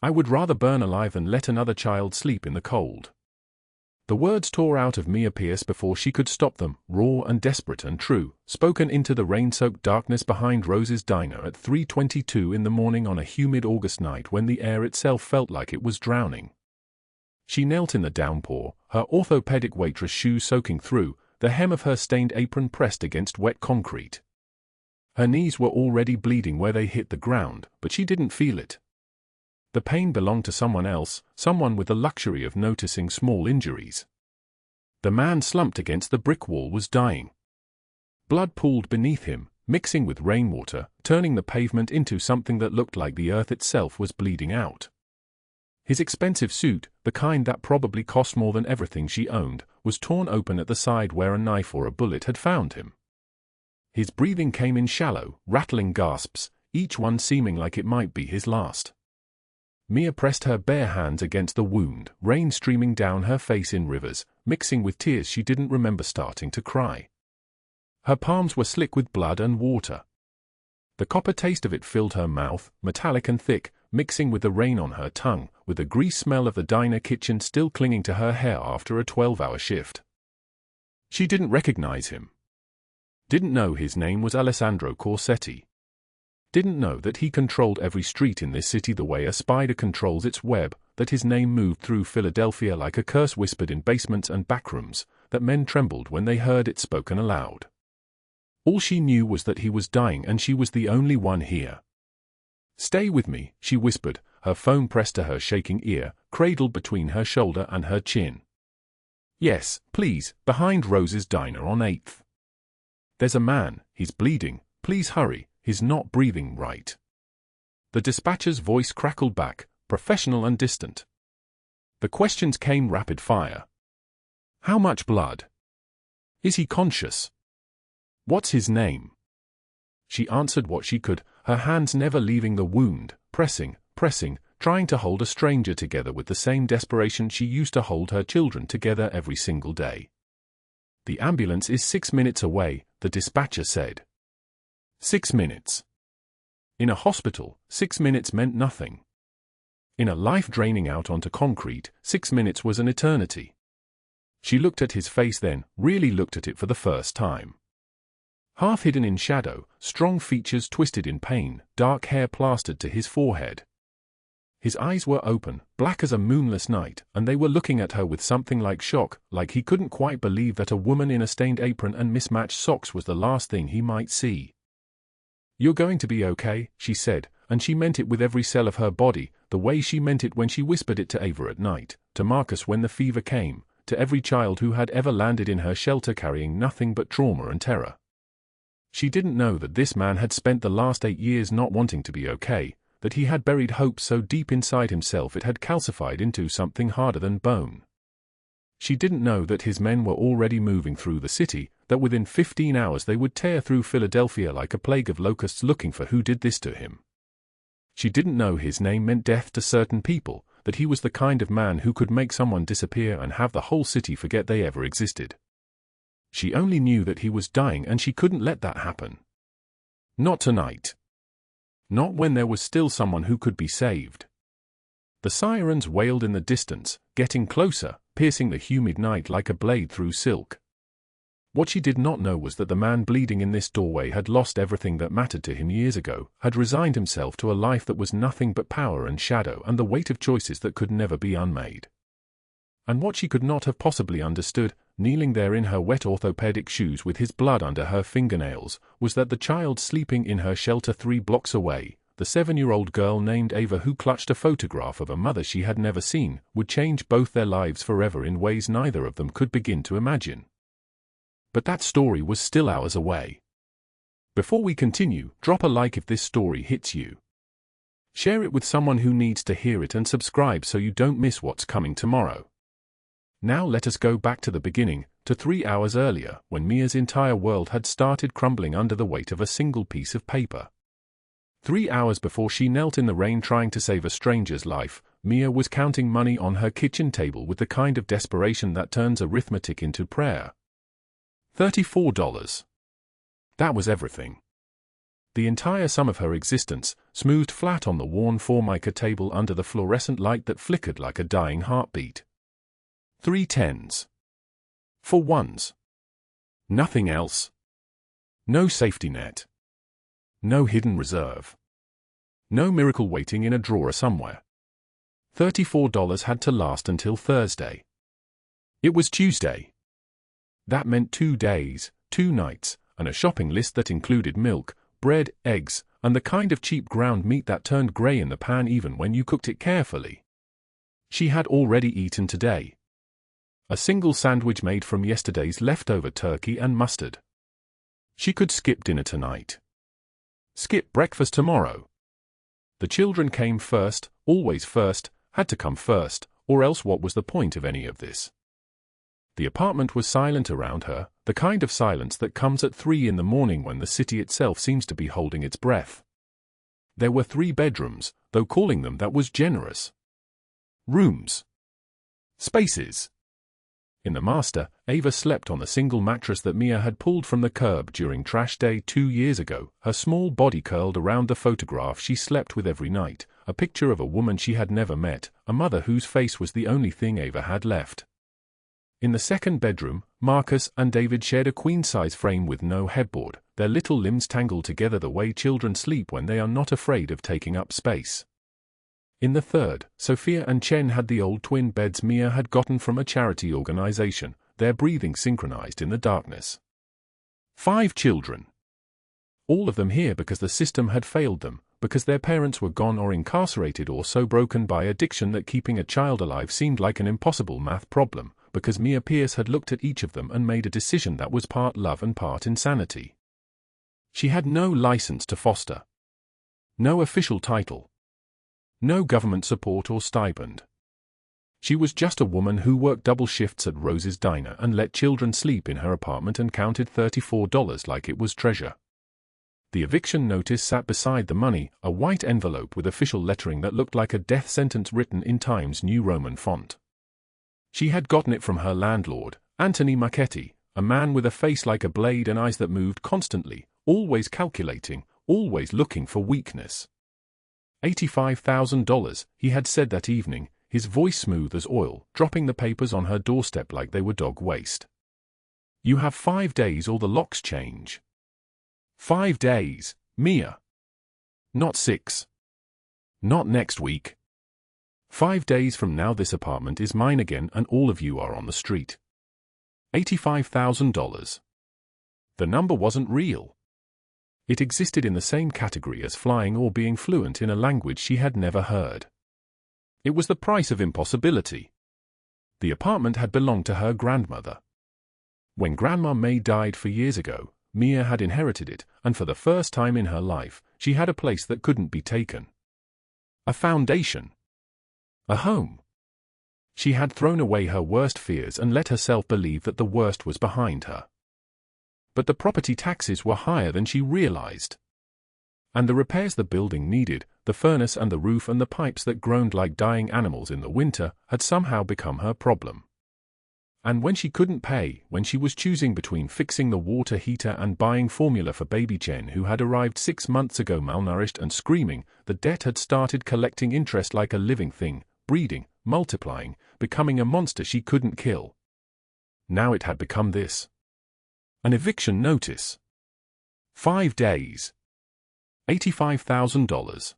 I would rather burn alive than let another child sleep in the cold. The words tore out of Mia Pierce before she could stop them, raw and desperate and true, spoken into the rain-soaked darkness behind Rose's diner at 3:22 in the morning on a humid August night when the air itself felt like it was drowning. She knelt in the downpour, her orthopedic waitress shoes soaking through, the hem of her stained apron pressed against wet concrete. Her knees were already bleeding where they hit the ground, but she didn't feel it. The pain belonged to someone else, someone with the luxury of noticing small injuries. The man slumped against the brick wall was dying. Blood pooled beneath him, mixing with rainwater, turning the pavement into something that looked like the earth itself was bleeding out. His expensive suit, the kind that probably cost more than everything she owned, was torn open at the side where a knife or a bullet had found him. His breathing came in shallow, rattling gasps, each one seeming like it might be his last. Mia pressed her bare hands against the wound, rain streaming down her face in rivers, mixing with tears she didn't remember starting to cry. Her palms were slick with blood and water. The copper taste of it filled her mouth, metallic and thick, mixing with the rain on her tongue, with the grease smell of the diner kitchen still clinging to her hair after a 12-hour shift. She didn't recognize him. Didn't know his name was Alessandro Corsetti. Didn't know that he controlled every street in this city the way a spider controls its web, that his name moved through Philadelphia like a curse whispered in basements and backrooms, that men trembled when they heard it spoken aloud. All she knew was that he was dying and she was the only one here. "Stay with me," she whispered, her phone pressed to her shaking ear, cradled between her shoulder and her chin. "Yes, please, behind Rose's diner on 8th. There's a man, he's bleeding, please hurry. He's not breathing right." The dispatcher's voice crackled back, professional and distant. The questions came rapid fire. How much blood? Is he conscious? What's his name? She answered what she could, her hands never leaving the wound, pressing, trying to hold a stranger together with the same desperation she used to hold her children together every single day. "The ambulance is 6 minutes away," the dispatcher said. 6 minutes. In a hospital, 6 minutes meant nothing. In a life draining out onto concrete, 6 minutes was an eternity. She looked at his face then, really looked at it for the first time. Half hidden in shadow, strong features twisted in pain, dark hair plastered to his forehead. His eyes were open, black as a moonless night, and they were looking at her with something like shock, like he couldn't quite believe that a woman in a stained apron and mismatched socks was the last thing he might see. "You're going to be okay," she said, and she meant it with every cell of her body, the way she meant it when she whispered it to Ava at night, to Marcus when the fever came, to every child who had ever landed in her shelter carrying nothing but trauma and terror. She didn't know that this man had spent the last 8 years not wanting to be okay, that he had buried hope so deep inside himself it had calcified into something harder than bone. She didn't know that his men were already moving through the city, that within 15 hours they would tear through Philadelphia like a plague of locusts looking for who did this to him. She didn't know his name meant death to certain people, that he was the kind of man who could make someone disappear and have the whole city forget they ever existed. She only knew that he was dying and she couldn't let that happen. Not tonight. Not when there was still someone who could be saved. The sirens wailed in the distance, getting closer, piercing the humid night like a blade through silk. What she did not know was that the man bleeding in this doorway had lost everything that mattered to him years ago, had resigned himself to a life that was nothing but power and shadow and the weight of choices that could never be unmade. And what she could not have possibly understood, kneeling there in her wet orthopedic shoes with his blood under her fingernails, was that the child sleeping in her shelter 3 blocks away, the 7-year-old girl named Ava who clutched a photograph of a mother she had never seen, would change both their lives forever in ways neither of them could begin to imagine. But that story was still hours away. Before we continue, drop a like if this story hits you. Share it with someone who needs to hear it and subscribe so you don't miss what's coming tomorrow. Now let us go back to the beginning, to 3 hours earlier, when Mia's entire world had started crumbling under the weight of a single piece of paper. 3 hours before she knelt in the rain trying to save a stranger's life, Mia was counting money on her kitchen table with the kind of desperation that turns arithmetic into prayer. $34. That was everything. the entire sum of her existence, smoothed flat on the worn Formica table under the fluorescent light that flickered like a dying heartbeat. 3 tens. 4 ones. Nothing else. No safety net. No hidden reserve. No miracle waiting in a drawer somewhere. $34 had to last until Thursday. It was Tuesday. That meant 2 days, 2 nights, and a shopping list that included milk, bread, eggs, and the kind of cheap ground meat that turned grey in the pan even when you cooked it carefully. She had already eaten today. A single sandwich made from yesterday's leftover turkey and mustard. She could skip dinner tonight. Skip breakfast tomorrow. The children came first, always first, had to come first, or else what was the point of any of this? The apartment was silent around her, the kind of silence that comes at 3 in the morning when the city itself seems to be holding its breath. There were 3 bedrooms, though calling them that was generous. Rooms. Spaces. In the master, Ava slept on the single mattress that Mia had pulled from the curb during trash day 2 years ago, her small body curled around the photograph she slept with every night, a picture of a woman she had never met, a mother whose face was the only thing Ava had left. In the second bedroom, Marcus and David shared a queen-size frame with no headboard, their little limbs tangled together the way children sleep when they are not afraid of taking up space. In the third, Sophia and Chen had the old twin beds Mia had gotten from a charity organization, their breathing synchronized in the darkness. 5 children. All of them here because the system had failed them, because their parents were gone or incarcerated or so broken by addiction that keeping a child alive seemed like an impossible math problem, because Mia Pierce had looked at each of them and made a decision that was part love and part insanity. She had no license to foster. No official title. No government support or stipend. She was just a woman who worked double shifts at Rose's Diner and let children sleep in her apartment and counted $34 like it was treasure. The eviction notice sat beside the money, a white envelope with official lettering that looked like a death sentence written in Times New Roman font. She had gotten it from her landlord, Anthony Marchetti, a man with a face like a blade and eyes that moved constantly, always calculating, always looking for weakness. $85,000, he had said that evening, his voice smooth as oil, dropping the papers on her doorstep like they were dog waste. You have 5 days or the locks change. 5 days, Mia. Not 6. Not next week. 5 days from now this apartment is mine again and all of you are on the street. $85,000. The number wasn't real. It existed in the same category as flying or being fluent in a language she had never heard. It was the price of impossibility. The apartment had belonged to her grandmother. When Grandma May died 4 years ago, Mia had inherited it, and for the first time in her life, she had a place that couldn't be taken. A foundation. A home. She had thrown away her worst fears and let herself believe that the worst was behind her. But the property taxes were higher than she realized. And the repairs the building needed, the furnace and the roof and the pipes that groaned like dying animals in the winter, had somehow become her problem. And when she couldn't pay, when she was choosing between fixing the water heater and buying formula for baby Chen who had arrived 6 months ago malnourished and screaming, the debt had started collecting interest like a living thing, breeding, multiplying, becoming a monster she couldn't kill. Now it had become this. An eviction notice. 5 days. $85,000.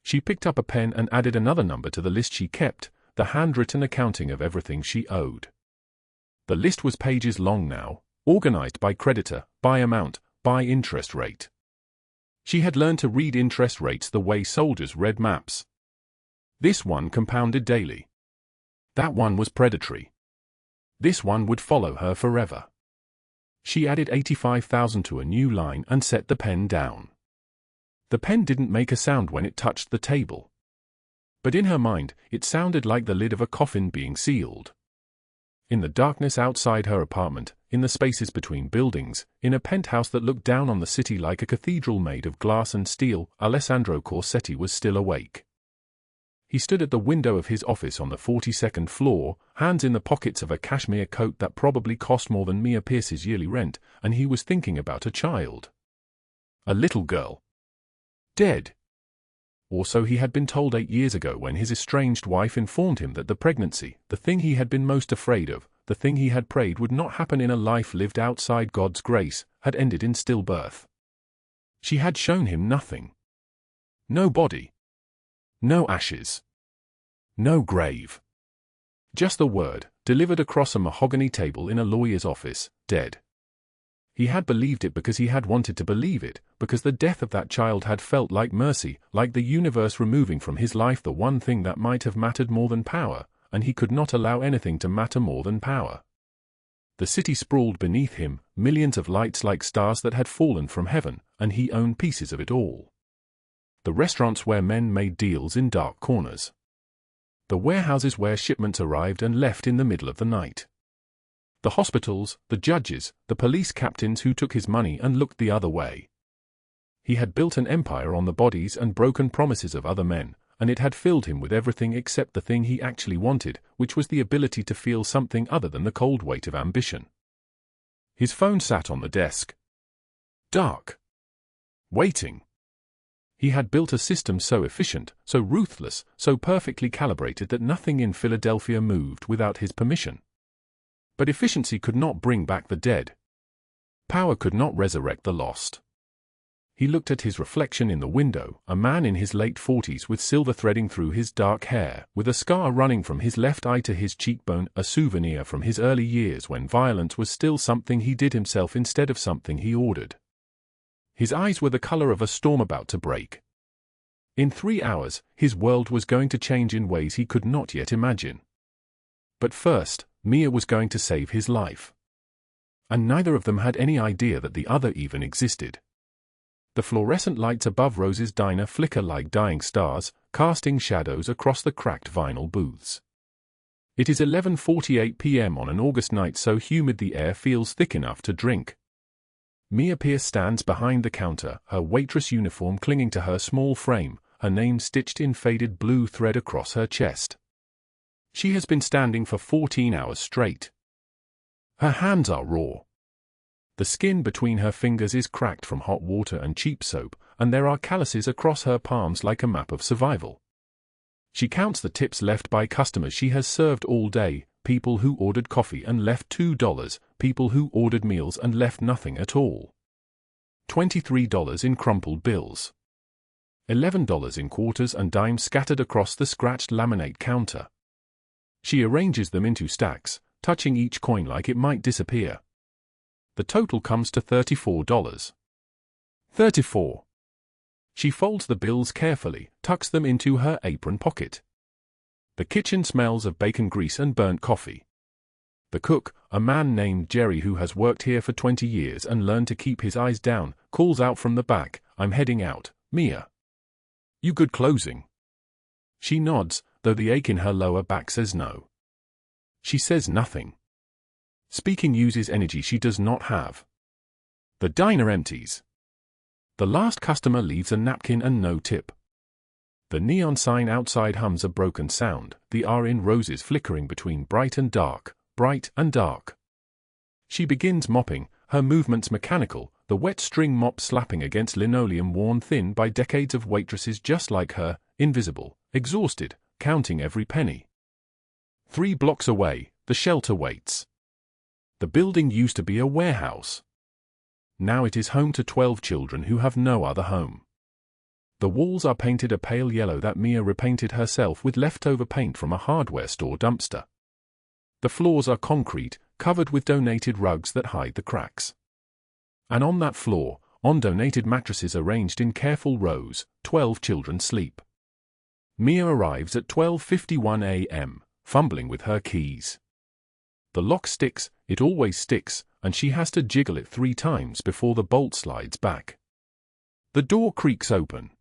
She picked up a pen and added another number to the list she kept, the handwritten accounting of everything she owed. The list was pages long now, organized by creditor, by amount, by interest rate. She had learned to read interest rates the way soldiers read maps. This one compounded daily. That one was predatory. This one would follow her forever. She added 85,000 to a new line and set the pen down. The pen didn't make a sound when it touched the table. But in her mind, it sounded like the lid of a coffin being sealed. In the darkness outside her apartment, in the spaces between buildings, in a penthouse that looked down on the city like a cathedral made of glass and steel, Alessandro Corsetti was still awake. He stood at the window of his office on the 42nd floor, hands in the pockets of a cashmere coat that probably cost more than Mia Pierce's yearly rent, and he was thinking about a child. A little girl. Dead. Or so he had been told 8 years ago when his estranged wife informed him that the pregnancy, the thing he had been most afraid of, the thing he had prayed would not happen in a life lived outside God's grace, had ended in stillbirth. She had shown him nothing. No body. No ashes. No grave. Just the word, delivered across a mahogany table in a lawyer's office, dead. He had believed it because he had wanted to believe it, because the death of that child had felt like mercy, like the universe removing from his life the one thing that might have mattered more than power, and he could not allow anything to matter more than power. The city sprawled beneath him, millions of lights like stars that had fallen from heaven, and he owned pieces of it all. The restaurants where men made deals in dark corners. The warehouses where shipments arrived and left in the middle of the night. The hospitals, the judges, the police captains who took his money and looked the other way. He had built an empire on the bodies and broken promises of other men, and it had filled him with everything except the thing he actually wanted, which was the ability to feel something other than the cold weight of ambition. His phone sat on the desk. Dark. Waiting. He had built a system so efficient, so ruthless, so perfectly calibrated that nothing in Philadelphia moved without his permission. But efficiency could not bring back the dead. Power could not resurrect the lost. He looked at his reflection in the window, a man in his late 40s with silver threading through his dark hair, with a scar running from his left eye to his cheekbone, a souvenir from his early years when violence was still something he did himself instead of something he ordered. His eyes were the color of a storm about to break. In 3 hours, his world was going to change in ways he could not yet imagine. But first, Mia was going to save his life. And neither of them had any idea that the other even existed. The fluorescent lights above Rose's diner flicker like dying stars, casting shadows across the cracked vinyl booths. It is 11:48 p.m. on an August night so humid the air feels thick enough to drink. Mia Pierce stands behind the counter, her waitress uniform clinging to her small frame, her name stitched in faded blue thread across her chest. She has been standing for 14 hours straight. Her hands are raw. The skin between her fingers is cracked from hot water and cheap soap, and there are calluses across her palms like a map of survival. She counts the tips left by customers she has served all day, people who ordered coffee and left $2, people who ordered meals and left nothing at all. $23 in crumpled bills. $11 in quarters and dimes scattered across the scratched laminate counter. She arranges them into stacks, touching each coin like it might disappear. The total comes to $34. 34. She folds the bills carefully, tucks them into her apron pocket. The kitchen smells of bacon grease and burnt coffee. The cook, a man named Jerry who has worked here for 20 years and learned to keep his eyes down, calls out from the back, "I'm heading out, Mia. You good closing?" She nods, though the ache in her lower back says no. She says nothing. Speaking uses energy she does not have. The diner empties. The last customer leaves a napkin and no tip. The neon sign outside hums a broken sound, the R in Roses flickering between bright and dark, bright and dark. She begins mopping, her movements mechanical, the wet string mop slapping against linoleum worn thin by decades of waitresses just like her, invisible, exhausted, counting every penny. 3 blocks away, the shelter waits. The building used to be a warehouse. Now it is home to 12 children who have no other home. The walls are painted a pale yellow that Mia repainted herself with leftover paint from a hardware store dumpster. The floors are concrete, covered with donated rugs that hide the cracks. And on that floor, on donated mattresses arranged in careful rows, 12 children sleep. Mia arrives at 12:51 a.m., fumbling with her keys. The lock sticks, it always sticks, and she has to jiggle it 3 times before the bolt slides back. The door creaks open.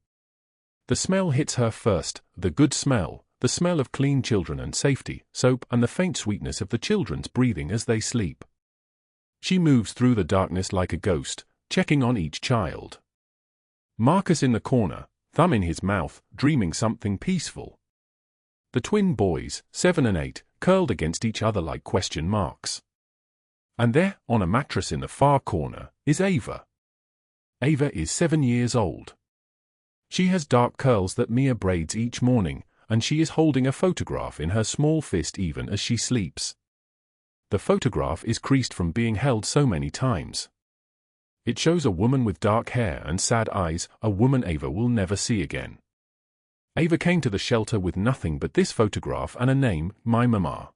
The smell hits her first, the good smell, the smell of clean children and safety, soap and the faint sweetness of the children's breathing as they sleep. She moves through the darkness like a ghost, checking on each child. Marcus in the corner, thumb in his mouth, dreaming something peaceful. The twin boys, 7 and 8, curled against each other like question marks. And there, on a mattress in the far corner, is Ava. Ava is 7 years old. She has dark curls that Mia braids each morning, and she is holding a photograph in her small fist even as she sleeps. The photograph is creased from being held so many times. It shows a woman with dark hair and sad eyes, a woman Ava will never see again. Ava came to the shelter with nothing but this photograph and a name, My Mama.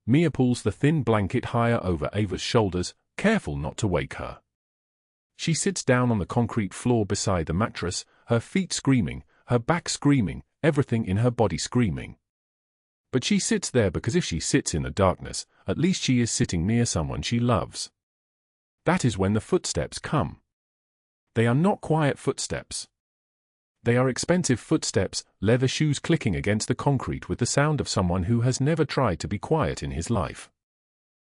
Mia pulls the thin blanket higher over Ava's shoulders, careful not to wake her. She sits down on the concrete floor beside the mattress, her feet screaming, her back screaming, everything in her body screaming. But she sits there because if she sits in the darkness, at least she is sitting near someone she loves. That is when the footsteps come. They are not quiet footsteps. They are expensive footsteps, leather shoes clicking against the concrete with the sound of someone who has never tried to be quiet in his life.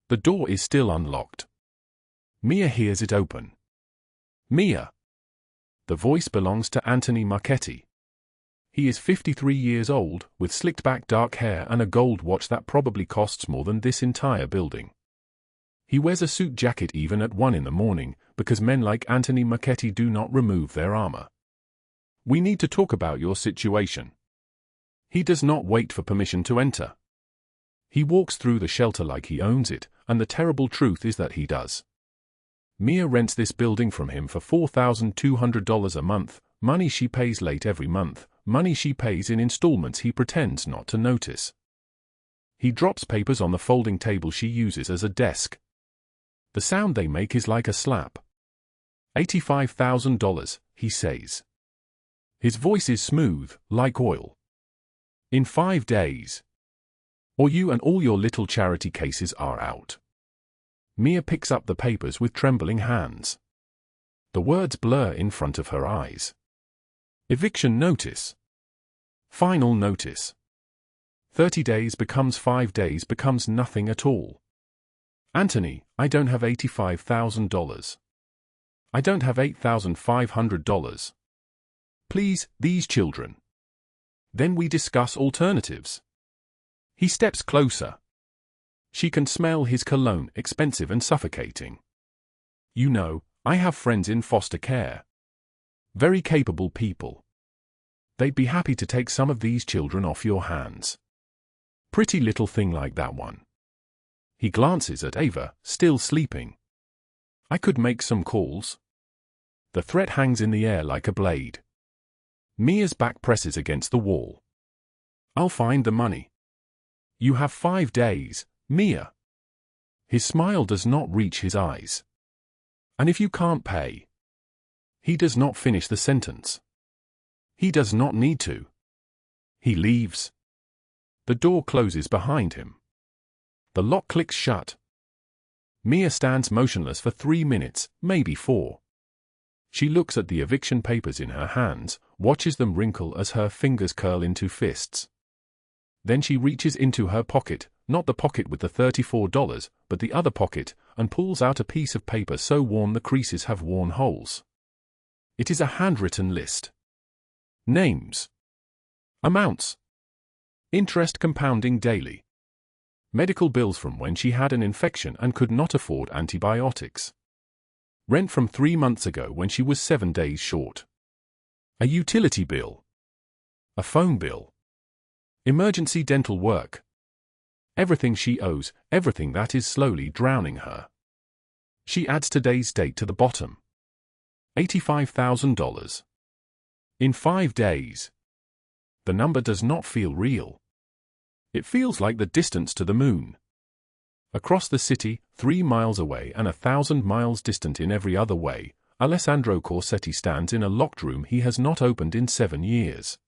The door is still unlocked. Mia hears it open. Mia. The voice belongs to Anthony Marchetti. He is 53 years old, with slicked-back dark hair and a gold watch that probably costs more than this entire building. He wears a suit jacket even at 1 in the morning, because men like Anthony Marchetti do not remove their armor. We need to talk about your situation. He does not wait for permission to enter. He walks through the shelter like he owns it, and the terrible truth is that he does. Mia rents this building from him for $4,200 a month, money she pays late every month, money she pays in installments he pretends not to notice. He drops papers on the folding table she uses as a desk. The sound they make is like a slap. $85,000, he says. His voice is smooth, like oil. In 5 days. Or you and all your little charity cases are out. Mia picks up the papers with trembling hands. The words blur in front of her eyes. Eviction notice. Final notice. 30 days becomes 5 days becomes nothing at all. Anthony, I don't have $85,000. I don't have $8,500. Please, these children. Then we discuss alternatives. He steps closer. She can smell his cologne, expensive and suffocating. You know, I have friends in foster care. Very capable people. They'd be happy to take some of these children off your hands. Pretty little thing like that one. He glances at Ava, still sleeping. I could make some calls. The threat hangs in the air like a blade. Mia's back presses against the wall. I'll find the money. You have 5 days, Mia. His smile does not reach his eyes. And if you can't pay. He does not finish the sentence. He does not need to. He leaves. The door closes behind him. The lock clicks shut. Mia stands motionless for 3 minutes, maybe 4. She looks at the eviction papers in her hands, watches them wrinkle as her fingers curl into fists. Then she reaches into her pocket, not the pocket with the $34, but the other pocket, and pulls out a piece of paper so worn the creases have worn holes. It is a handwritten list. Names. Amounts. Interest compounding daily. Medical bills from when she had an infection and could not afford antibiotics. Rent from 3 months ago when she was 7 days short. A utility bill. A phone bill. Emergency dental work. Everything she owes, everything that is slowly drowning her. She adds today's date to the bottom. $85,000. In 5 days. The number does not feel real. It feels like the distance to the moon. Across the city, 3 miles away and 1,000 miles distant in every other way, Alessandro Corsetti stands in a locked room he has not opened in 7 years.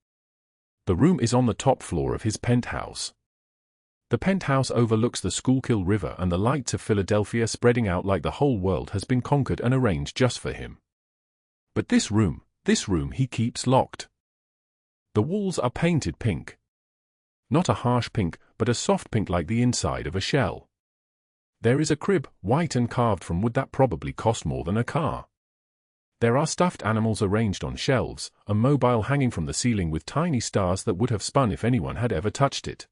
The room is on the top floor of his penthouse. The penthouse overlooks the Schuylkill River and the lights of Philadelphia spreading out like the whole world has been conquered and arranged just for him. But this room he keeps locked. The walls are painted pink. Not a harsh pink, but a soft pink like the inside of a shell. There is a crib, white and carved from wood that probably cost more than a car. There are stuffed animals arranged on shelves, a mobile hanging from the ceiling with tiny stars that would have spun if anyone had ever touched it.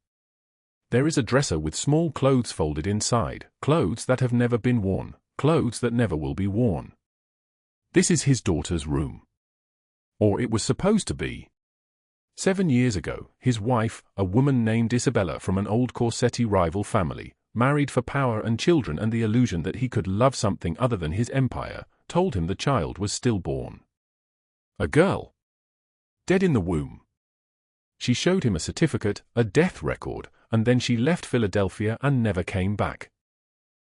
There is a dresser with small clothes folded inside, clothes that have never been worn, clothes that never will be worn. This is his daughter's room. Or it was supposed to be. 7 years ago, his wife, a woman named Isabella from an old Corsetti rival family, married for power and children and the illusion that he could love something other than his empire, told him the child was stillborn. A girl. Dead in the womb. She showed him a certificate, a death record, and then she left Philadelphia and never came back.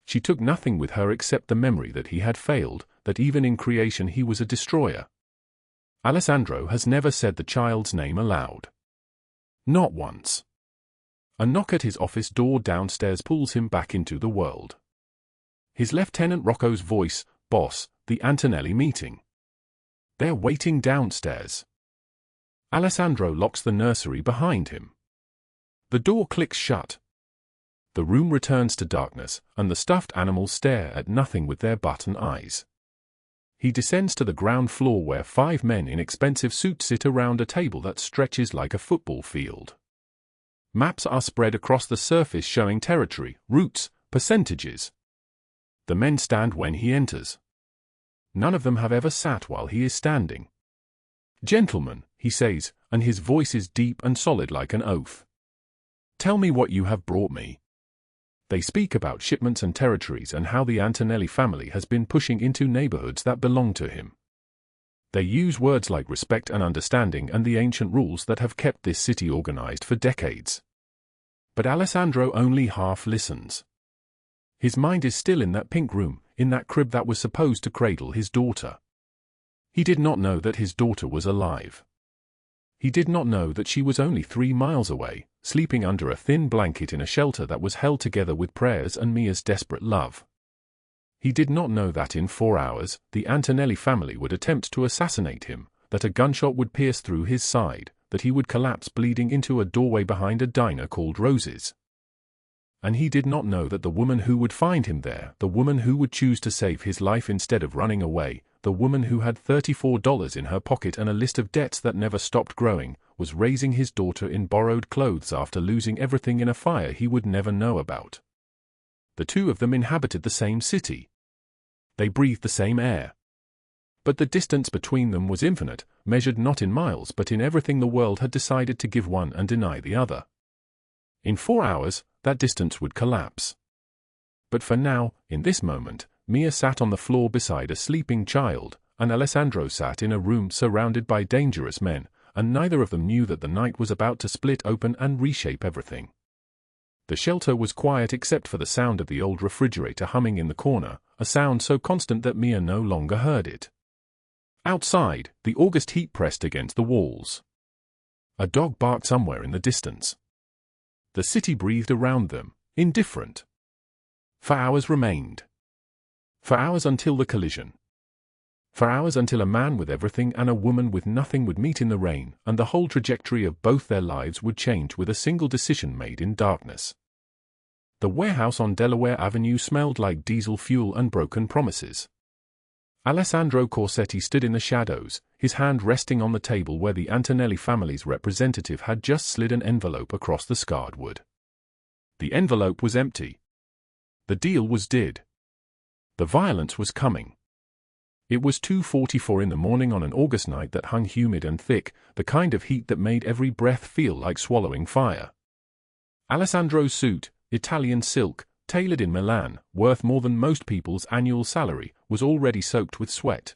She took nothing with her except the memory that he had failed, that even in creation he was a destroyer. Alessandro has never said the child's name aloud. Not once. A knock at his office door downstairs pulls him back into the world. His Lieutenant Rocco's voice, "Boss, the Antonelli meeting." They're waiting downstairs. Alessandro locks the nursery behind him. The door clicks shut. The room returns to darkness, and the stuffed animals stare at nothing with their button eyes. He descends to the ground floor where 5 men in expensive suits sit around a table that stretches like a football field. Maps are spread across the surface showing territory, routes, percentages. The men stand when he enters. None of them have ever sat while he is standing. "Gentlemen," he says, and his voice is deep and solid like an oath. "Tell me what you have brought me." They speak about shipments and territories and how the Antonelli family has been pushing into neighborhoods that belong to him. They use words like respect and understanding and the ancient rules that have kept this city organized for decades. But Alessandro only half listens. His mind is still in that pink room, in that crib that was supposed to cradle his daughter. He did not know that his daughter was alive. He did not know that she was only 3 miles away, sleeping under a thin blanket in a shelter that was held together with prayers and Mia's desperate love. He did not know that in 4 hours, the Antonelli family would attempt to assassinate him, that a gunshot would pierce through his side, that he would collapse bleeding into a doorway behind a diner called Rose's. And he did not know that the woman who would find him there, the woman who would choose to save his life instead of running away, the woman who had $34 in her pocket and a list of debts that never stopped growing, was raising his daughter in borrowed clothes after losing everything in a fire he would never know about. The 2 of them inhabited the same city. They breathed the same air. But the distance between them was infinite, measured not in miles but in everything the world had decided to give one and deny the other. In 4 hours, that distance would collapse. But for now, in this moment, Mia sat on the floor beside a sleeping child, and Alessandro sat in a room surrounded by dangerous men, and neither of them knew that the night was about to split open and reshape everything. The shelter was quiet except for the sound of the old refrigerator humming in the corner, a sound so constant that Mia no longer heard it. Outside, the August heat pressed against the walls. A dog barked somewhere in the distance. The city breathed around them, indifferent. For hours remained. For hours until the collision. For hours until a man with everything and a woman with nothing would meet in the rain, and the whole trajectory of both their lives would change with a single decision made in darkness. The warehouse on Delaware Avenue smelled like diesel fuel and broken promises. Alessandro Corsetti stood in the shadows, his hand resting on the table where the Antonelli family's representative had just slid an envelope across the scarred wood. The envelope was empty. The deal was dead. The violence was coming. It was 2:44 in the morning on an August night that hung humid and thick, the kind of heat that made every breath feel like swallowing fire. Alessandro's suit, Italian silk, tailored in Milan, worth more than most people's annual salary, was already soaked with sweat.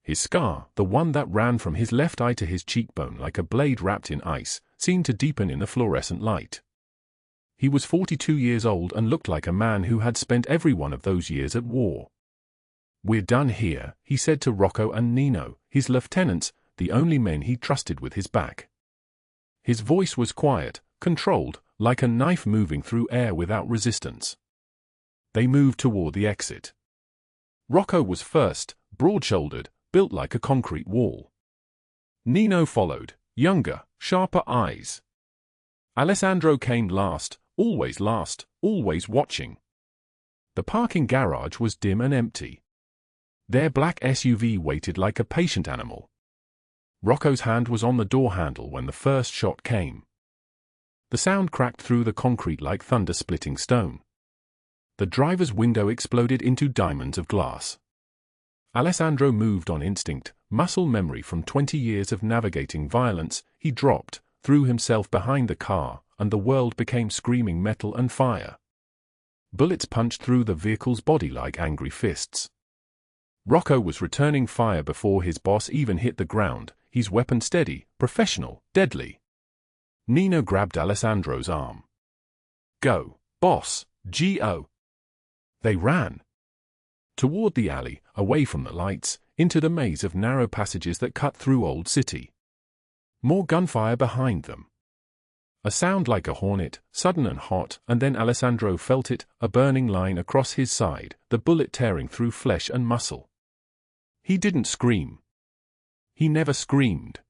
His scar, the one that ran from his left eye to his cheekbone like a blade wrapped in ice, seemed to deepen in the fluorescent light. He was 42 years old and looked like a man who had spent every one of those years at war. "We're done here," he said to Rocco and Nino, his lieutenants, the only men he trusted with his back. His voice was quiet, controlled, like a knife moving through air without resistance. They moved toward the exit. Rocco was first, broad-shouldered, built like a concrete wall. Nino followed, younger, sharper eyes. Alessandro came last, always watching. The parking garage was dim and empty. Their black SUV waited like a patient animal. Rocco's hand was on the door handle when the first shot came. The sound cracked through the concrete like thunder splitting stone. The driver's window exploded into diamonds of glass. Alessandro moved on instinct, muscle memory from 20 years of navigating violence. He dropped, threw himself behind the car, and the world became screaming metal and fire. Bullets punched through the vehicle's body like angry fists. Rocco was returning fire before his boss even hit the ground, his weapon steady, professional, deadly. Nina grabbed Alessandro's arm. "Go, boss, Go." They ran. Toward the alley, away from the lights, into the maze of narrow passages that cut through Old City. More gunfire behind them. A sound like a hornet, sudden and hot, and then Alessandro felt it, a burning line across his side, the bullet tearing through flesh and muscle. He didn't scream. He never screamed.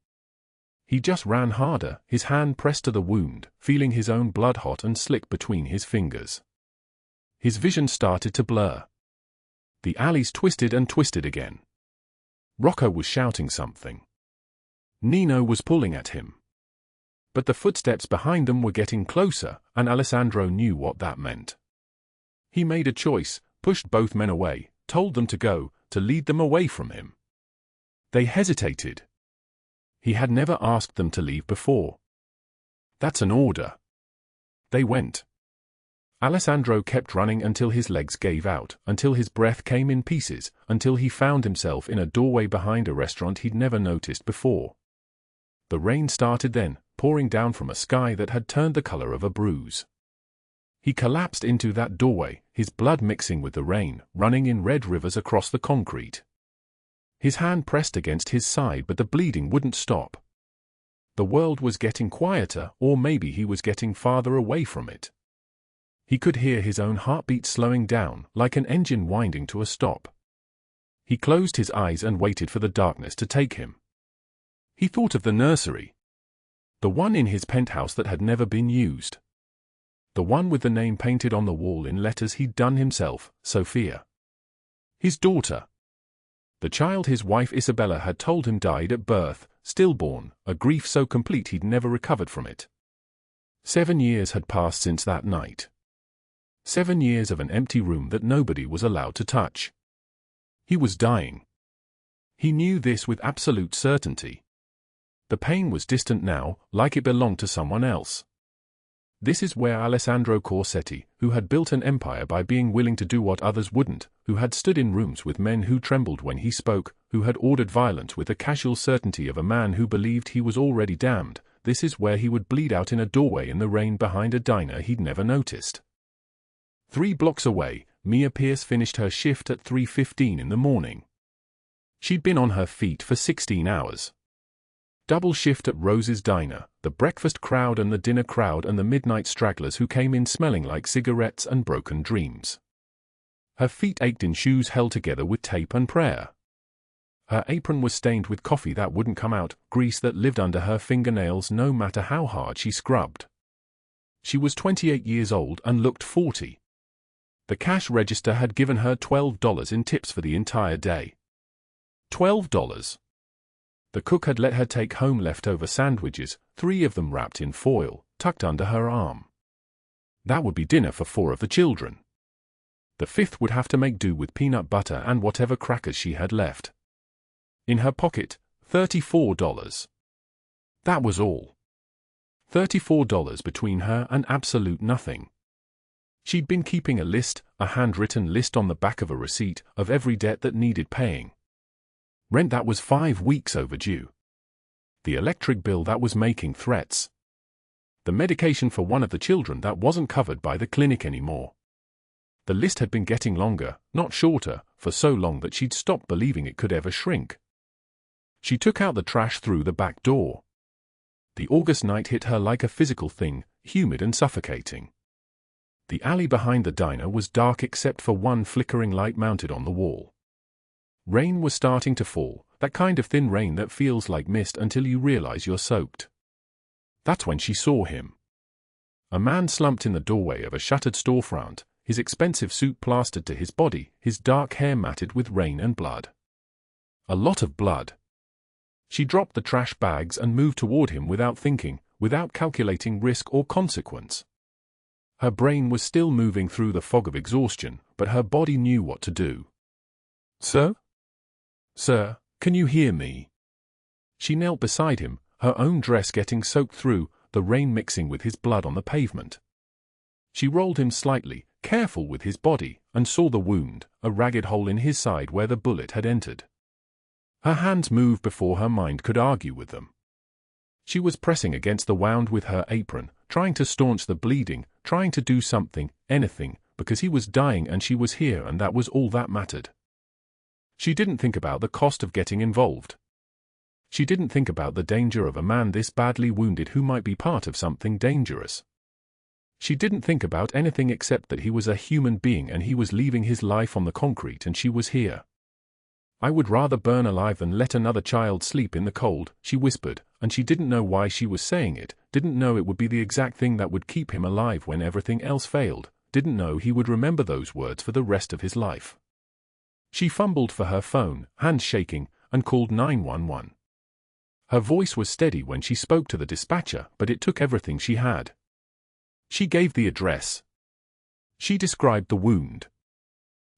He just ran harder, his hand pressed to the wound, feeling his own blood hot and slick between his fingers. His vision started to blur. The alleys twisted and twisted again. Rocco was shouting something. Nino was pulling at him. But the footsteps behind them were getting closer, and Alessandro knew what that meant. He made a choice, pushed both men away, told them to go, to lead them away from him. They hesitated. He had never asked them to leave before. That's an order. They went. Alessandro kept running until his legs gave out, until his breath came in pieces, until he found himself in a doorway behind a restaurant he'd never noticed before. The rain started then, pouring down from a sky that had turned the color of a bruise. He collapsed into that doorway, his blood mixing with the rain, running in red rivers across the concrete. His hand pressed against his side, but the bleeding wouldn't stop. The world was getting quieter, or maybe he was getting farther away from it. He could hear his own heartbeat slowing down, like an engine winding to a stop. He closed his eyes and waited for the darkness to take him. He thought of the nursery. The one in his penthouse that had never been used. The one with the name painted on the wall in letters he'd done himself, Sophia. His daughter. The child his wife Isabella had told him died at birth, stillborn, a grief so complete he'd never recovered from it. 7 years had passed since that night. 7 years of an empty room that nobody was allowed to touch. He was dying. He knew this with absolute certainty. The pain was distant now, like it belonged to someone else. This is where Alessandro Corsetti, who had built an empire by being willing to do what others wouldn't, who had stood in rooms with men who trembled when he spoke, who had ordered violence with the casual certainty of a man who believed he was already damned, this is where he would bleed out in a doorway in the rain behind a diner he'd never noticed. 3 blocks away, Mia Pierce finished her shift at 3:15 in the morning. She'd been on her feet for 16 hours. Double shift at Rose's diner, the breakfast crowd and the dinner crowd and the midnight stragglers who came in smelling like cigarettes and broken dreams. Her feet ached in shoes held together with tape and prayer. Her apron was stained with coffee that wouldn't come out, grease that lived under her fingernails no matter how hard she scrubbed. She was 28 years old and looked 40. The cash register had given her $12 in tips for the entire day. $12. The cook had let her take home leftover sandwiches, 3 of them wrapped in foil, tucked under her arm. That would be dinner for 4 of the children. The 5th would have to make do with peanut butter and whatever crackers she had left. In her pocket, $34. That was all. $34 between her and absolute nothing. She'd been keeping a list, a handwritten list on the back of a receipt, of every debt that needed paying. Rent that was 5 weeks overdue. The electric bill that was making threats. The medication for one of the children that wasn't covered by the clinic anymore. The list had been getting longer, not shorter, for so long that she'd stopped believing it could ever shrink. She took out the trash through the back door. The August night hit her like a physical thing, humid and suffocating. The alley behind the diner was dark except for one flickering light mounted on the wall. Rain was starting to fall, that kind of thin rain that feels like mist until you realize you're soaked. That's when she saw him. A man slumped in the doorway of a shuttered storefront, his expensive suit plastered to his body, his dark hair matted with rain and blood. A lot of blood. She dropped the trash bags and moved toward him without thinking, without calculating risk or consequence. Her brain was still moving through the fog of exhaustion, but her body knew what to do. "Sir?" "Sir, can you hear me?" She knelt beside him, her own dress getting soaked through, the rain mixing with his blood on the pavement. She rolled him slightly, careful with his body, and saw the wound, a ragged hole in his side where the bullet had entered. Her hands moved before her mind could argue with them. She was pressing against the wound with her apron, trying to staunch the bleeding, trying to do something, anything, because he was dying and she was here and that was all that mattered. She didn't think about the cost of getting involved. She didn't think about the danger of a man this badly wounded who might be part of something dangerous. She didn't think about anything except that he was a human being and he was leaving his life on the concrete and she was here. "I would rather burn alive than let another child sleep in the cold," she whispered, and she didn't know why she was saying it, didn't know it would be the exact thing that would keep him alive when everything else failed, didn't know he would remember those words for the rest of his life. She fumbled for her phone, hands shaking, and called 911. Her voice was steady when she spoke to the dispatcher, but it took everything she had. She gave the address. She described the wound.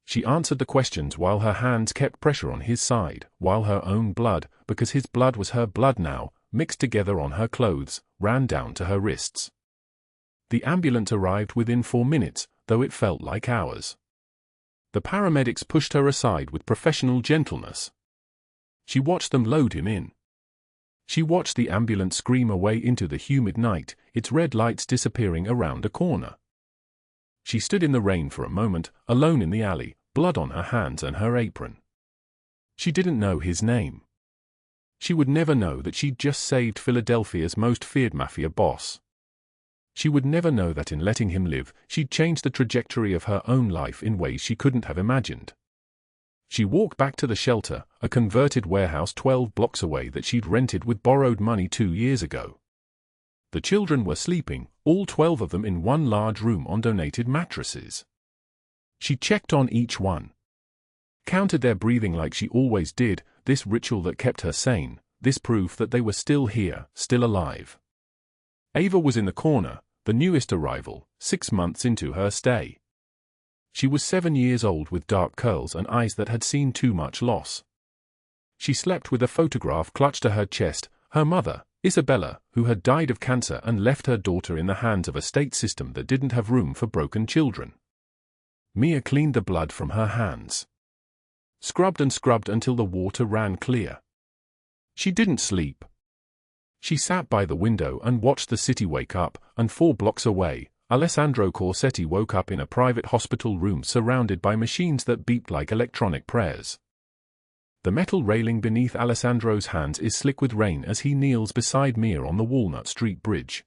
She answered the questions while her hands kept pressure on his side, while her own blood, because his blood was her blood now, mixed together on her clothes, ran down to her wrists. The ambulance arrived within 4 minutes, though it felt like hours. The paramedics pushed her aside with professional gentleness. She watched them load him in. She watched the ambulance scream away into the humid night, its red lights disappearing around a corner. She stood in the rain for a moment, alone in the alley, blood on her hands and her apron. She didn't know his name. She would never know that she'd just saved Philadelphia's most feared mafia boss. She would never know that in letting him live, she'd changed the trajectory of her own life in ways she couldn't have imagined. She walked back to the shelter, a converted warehouse 12 blocks away that she'd rented with borrowed money 2 years ago. The children were sleeping, all 12 of them in one large room on donated mattresses. She checked on each one. Counted their breathing like she always did, this ritual that kept her sane, this proof that they were still here, still alive. Ava was in the corner, the newest arrival, 6 months into her stay. She was 7 years old with dark curls and eyes that had seen too much loss. She slept with a photograph clutched to her chest, her mother, Isabella, who had died of cancer and left her daughter in the hands of a state system that didn't have room for broken children. Mia cleaned the blood from her hands. Scrubbed and scrubbed until the water ran clear. She didn't sleep. She sat by the window and watched the city wake up, and 4 blocks away, Alessandro Corsetti woke up in a private hospital room surrounded by machines that beeped like electronic prayers. The metal railing beneath Alessandro's hands is slick with rain as he kneels beside Mia on the Walnut Street Bridge.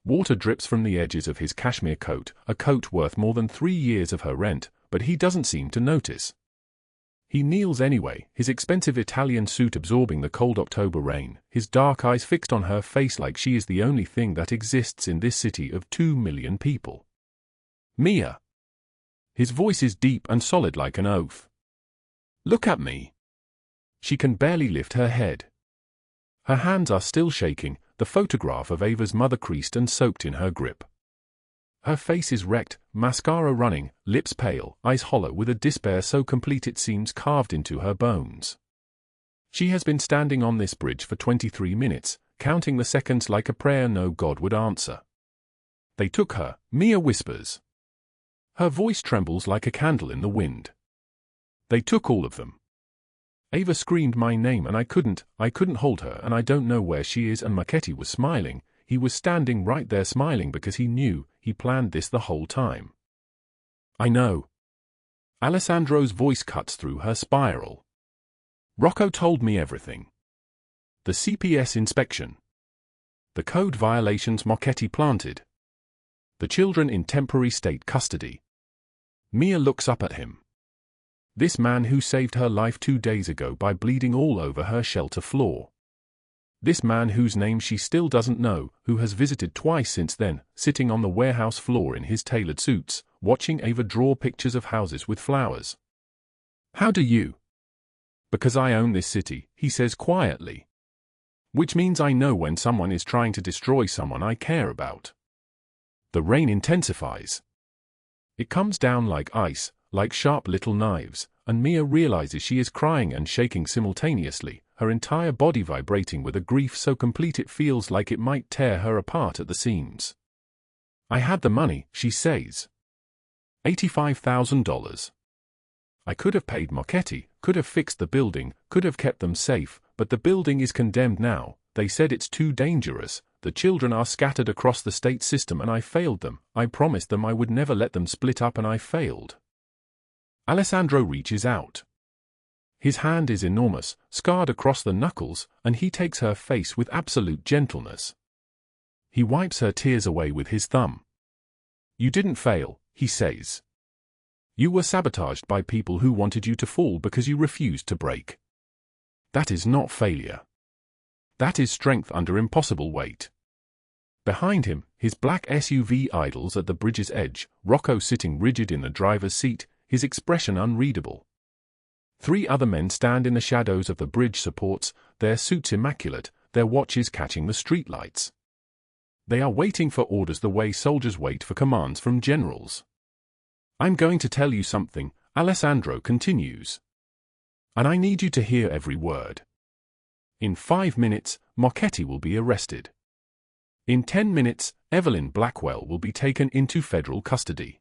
Water drips from the edges of his cashmere coat, a coat worth more than 3 years of her rent, but he doesn't seem to notice. He kneels anyway, his expensive Italian suit absorbing the cold October rain, his dark eyes fixed on her face like she is the only thing that exists in this city of 2 million people. "Mia." His voice is deep and solid like an oath. "Look at me." She can barely lift her head. Her hands are still shaking, the photograph of Ava's mother creased and soaked in her grip. Her face is wrecked, mascara running, lips pale, eyes hollow with a despair so complete it seems carved into her bones. She has been standing on this bridge for 23 minutes, counting the seconds like a prayer no God would answer. "They took her," Mia whispers. Her voice trembles like a candle in the wind. "They took all of them." Ava screamed my name and I couldn't hold her and I don't know where she is and Marchetti was smiling, he was standing right there smiling because he knew, he planned this the whole time. "I know." Alessandro's voice cuts through her spiral. "Rocco told me everything. The CPS inspection. The code violations Marchetti planted. The children in temporary state custody." Mia looks up at him. This man who saved her life 2 days ago by bleeding all over her shelter floor. This man whose name she still doesn't know, who has visited twice since then, sitting on the warehouse floor in his tailored suits, watching Ava draw pictures of houses with flowers. "How do you?" "Because I own this city," he says quietly. "Which means I know when someone is trying to destroy someone I care about." The rain intensifies. It comes down like ice, like sharp little knives, and Mia realizes she is crying and shaking simultaneously, her entire body vibrating with a grief so complete it feels like it might tear her apart at the seams. "I had the money," she says. $85,000. I could have paid Marchetti, could have fixed the building, could have kept them safe, but the building is condemned now. They said it's too dangerous. The children are scattered across the state system and I failed them. I promised them I would never let them split up and I failed. Alessandro reaches out. His hand is enormous, scarred across the knuckles, and he takes her face with absolute gentleness. He wipes her tears away with his thumb. "You didn't fail," he says. "You were sabotaged by people who wanted you to fall because you refused to break. That is not failure. That is strength under impossible weight." Behind him, his black SUV idles at the bridge's edge, Rocco sitting rigid in the driver's seat, his expression unreadable. 3 other men stand in the shadows of the bridge supports, their suits immaculate, their watches catching the streetlights. They are waiting for orders the way soldiers wait for commands from generals. "I'm going to tell you something," Alessandro continues. "And I need you to hear every word. In 5 minutes, Marchetti will be arrested. In 10 minutes, Evelyn Blackwell will be taken into federal custody.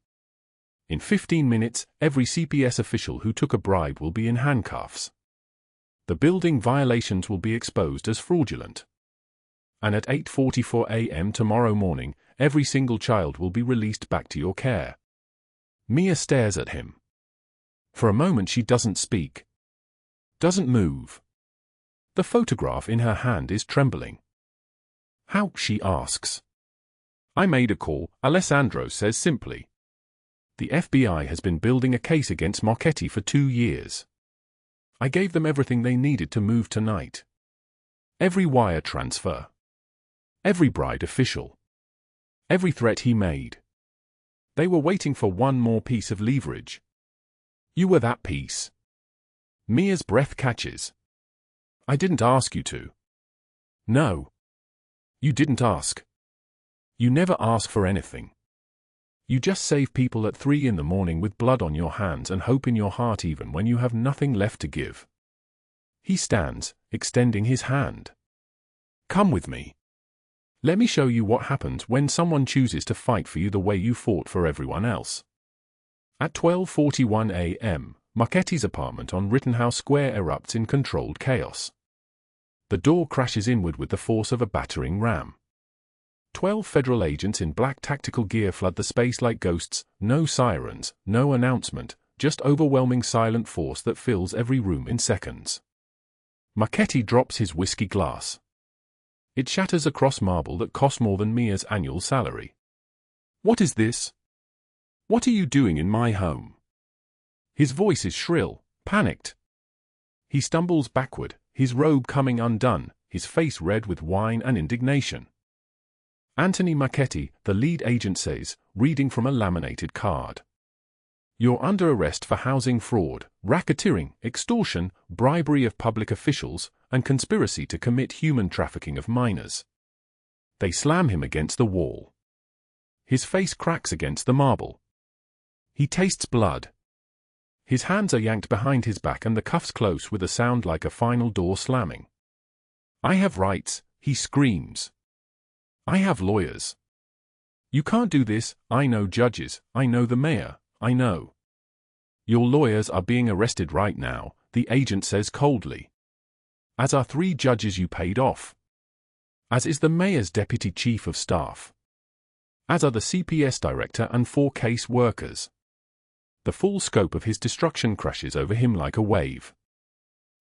In 15 minutes, every CPS official who took a bribe will be in handcuffs. The building violations will be exposed as fraudulent. And at 8:44 a.m. tomorrow morning, every single child will be released back to your care." Mia stares at him. For a moment she doesn't speak. Doesn't move. The photograph in her hand is trembling. "How?" she asks. "I made a call," Alessandro says simply. "The FBI has been building a case against Marchetti for 2 years. I gave them everything they needed to move tonight. Every wire transfer. Every bride official. Every threat he made. They were waiting for one more piece of leverage. You were that piece." Mia's breath catches. "I didn't ask you to." "No. You didn't ask. You never ask for anything. You just save people at 3 in the morning with blood on your hands and hope in your heart even when you have nothing left to give." He stands, extending his hand. "Come with me. Let me show you what happens when someone chooses to fight for you the way you fought for everyone else." At 12:41 a.m., Marchetti's apartment on Rittenhouse Square erupts in controlled chaos. The door crashes inward with the force of a battering ram. 12 federal agents in black tactical gear flood the space like ghosts, no sirens, no announcement, just overwhelming silent force that fills every room in seconds. Marchetti drops his whiskey glass. It shatters across marble that cost more than Mia's annual salary. "What is this? What are you doing in my home?" His voice is shrill, panicked. He stumbles backward, his robe coming undone, his face red with wine and indignation. Anthony Marchetti, the lead agent says, reading from a laminated card. "You're under arrest for housing fraud, racketeering, extortion, bribery of public officials, and conspiracy to commit human trafficking of minors." They slam him against the wall. His face cracks against the marble. He tastes blood. His hands are yanked behind his back and the cuffs close with a sound like a final door slamming. "I have rights," he screams. "I have lawyers. You can't do this. I know judges, I know the mayor, I know." "Your lawyers are being arrested right now," the agent says coldly. "As are 3 judges you paid off. As is the mayor's deputy chief of staff. As are the CPS director and 4 case workers." The full scope of his destruction crashes over him like a wave.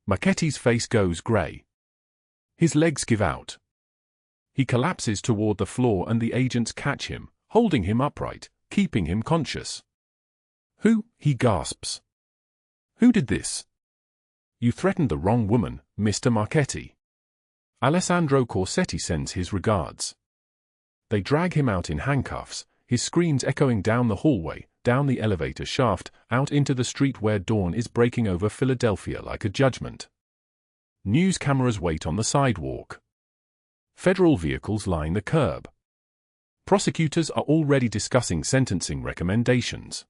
Marchetti's face goes grey. His legs give out. He collapses toward the floor and the agents catch him, holding him upright, keeping him conscious. "Who?" he gasps. "Who did this?" "You threatened the wrong woman, Mr. Marchetti." Alessandro Corsetti sends his regards. They drag him out in handcuffs, his screams echoing down the hallway, down the elevator shaft, out into the street where dawn is breaking over Philadelphia like a judgment. News cameras wait on the sidewalk. Federal vehicles line the curb. Prosecutors are already discussing sentencing recommendations.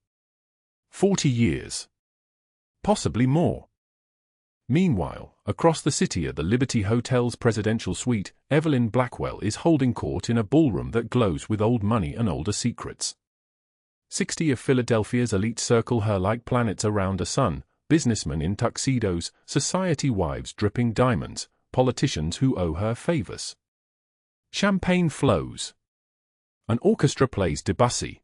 40 years. Possibly more. Meanwhile, across the city at the Liberty Hotel's presidential suite, Evelyn Blackwell is holding court in a ballroom that glows with old money and older secrets. 60 of Philadelphia's elite circle her like planets around a sun, businessmen in tuxedos, society wives dripping diamonds, politicians who owe her favors. Champagne flows. An orchestra plays Debussy.